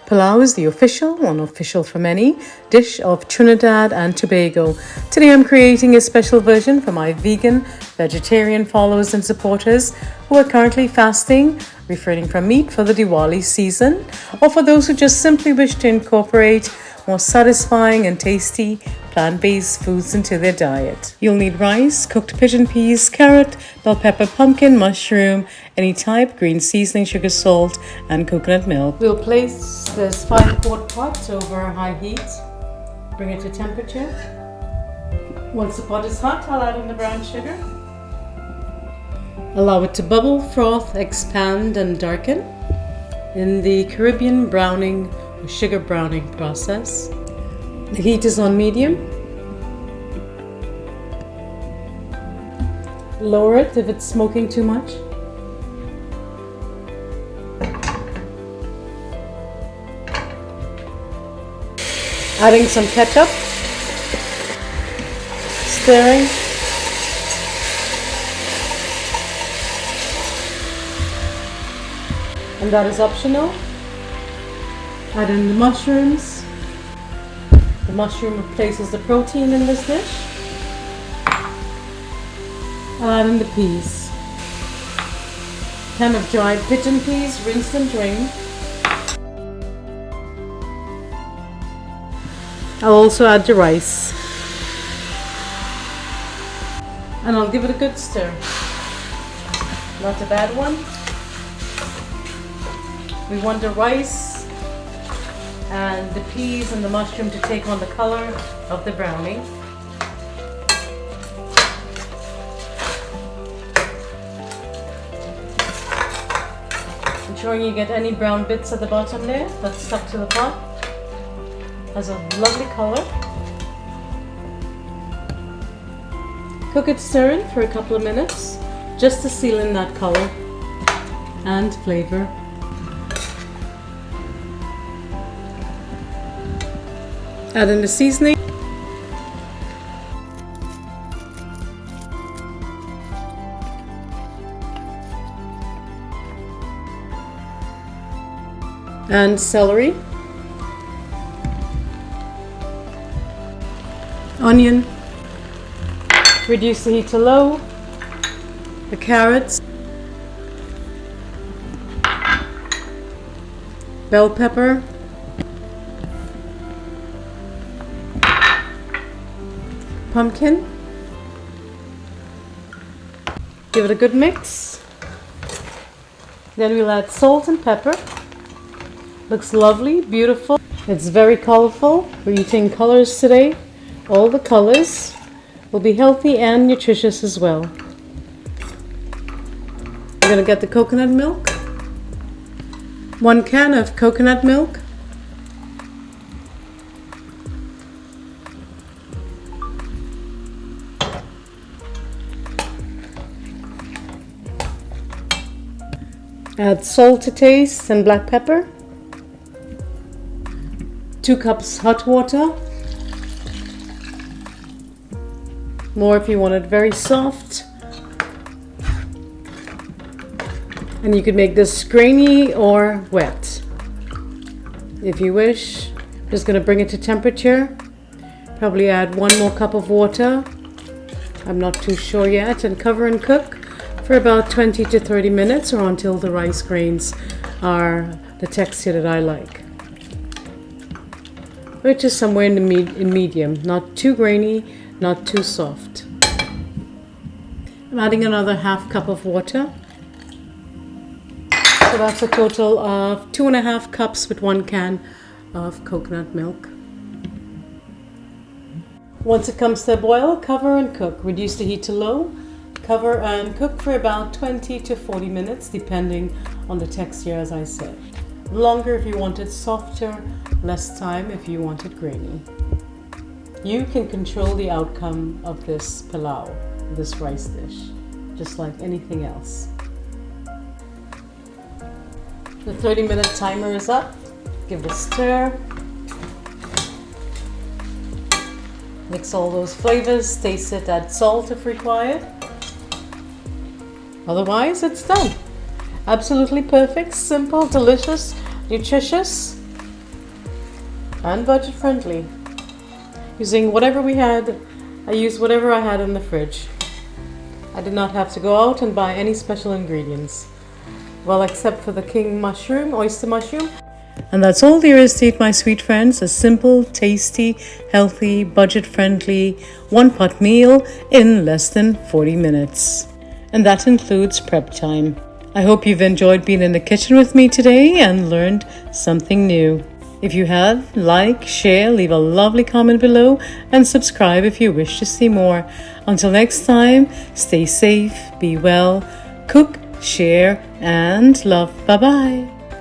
Pelau is the official, unofficial for many, dish of Trinidad and Tobago. Today I'm creating a special version for my vegan, vegetarian followers and supporters who are currently fasting, refraining from meat for the Diwali season, or for those who just simply wish to incorporate more satisfying and tasty plant-based foods into their diet. You'll need rice, cooked pigeon peas, carrot, bell pepper, pumpkin, mushroom, any type, green seasoning, sugar, salt, and coconut milk. We'll place this 5-quart pot over high heat. Bring it to temperature. Once the pot is hot, I'll add in the brown sugar. Allow it to bubble, froth, expand, and darken in the Caribbean browning or sugar browning process. The heat is on medium. Lower it if it's smoking too much. Adding some ketchup. Stirring. And that is optional. Add in the mushrooms. The mushroom replaces the protein in this dish. I'll add in the peas. Can of dried pigeon peas, rinsed and drained. I'll also add the rice. And I'll give it a good stir. Not a bad one. We want the rice and the peas and the mushroom to take on the color of the brownie. Ensuring you get any brown bits at the bottom there that's stuck to the pot. Has a lovely color. Cook it stirring for a couple of minutes just to seal in that color and flavor. Add in the seasoning. And celery. Onion. Reduce the heat to low. The carrots. Bell pepper. Pumpkin. Give it a good mix. Then we'll add salt and pepper. Looks lovely, beautiful. It's very colorful. We're eating colors today. All the colors will be healthy and nutritious as well. We're going to get the coconut milk. 1 can of coconut milk. Add salt to taste and black pepper. 2 cups hot water. More if you want it very soft. And you could make this grainy or wet if you wish. Just going to bring it to temperature. Probably add 1 more cup of water. I'm not too sure yet. And cover and cook for about 20 to 30 minutes or until the rice grains are the texture that I like, which is somewhere in the medium, not too grainy, not too soft. I'm adding another half cup of water, so that's a total of 2.5 cups with 1 can of coconut milk. Once it comes to a boil, cover and cook. Reduce the heat to low. Cover and cook for about 20 to 40 minutes depending on the texture, as I said. Longer if you want it softer, less time if you want it grainy. You can control the outcome of this pilau, this rice dish, just like anything else. The 30-minute timer is up. Give it a stir. Mix all those flavors, taste it, add salt if required. Otherwise, it's done. Absolutely perfect, simple, delicious, nutritious. and budget friendly. Using whatever we had, I used whatever I had in the fridge. I did not have to go out and buy any special ingredients. Well, except for the king mushroom, oyster mushroom. And that's all there is to eat, my sweet friends. A simple, tasty, healthy, budget-friendly, one-pot meal in less than 40 minutes. And that includes prep time. I hope you've enjoyed being in the kitchen with me today and learned something new. If you have, like, share, leave a lovely comment below, and subscribe if you wish to see more. Until next time, stay safe, be well, cook, share, and love. Bye-bye.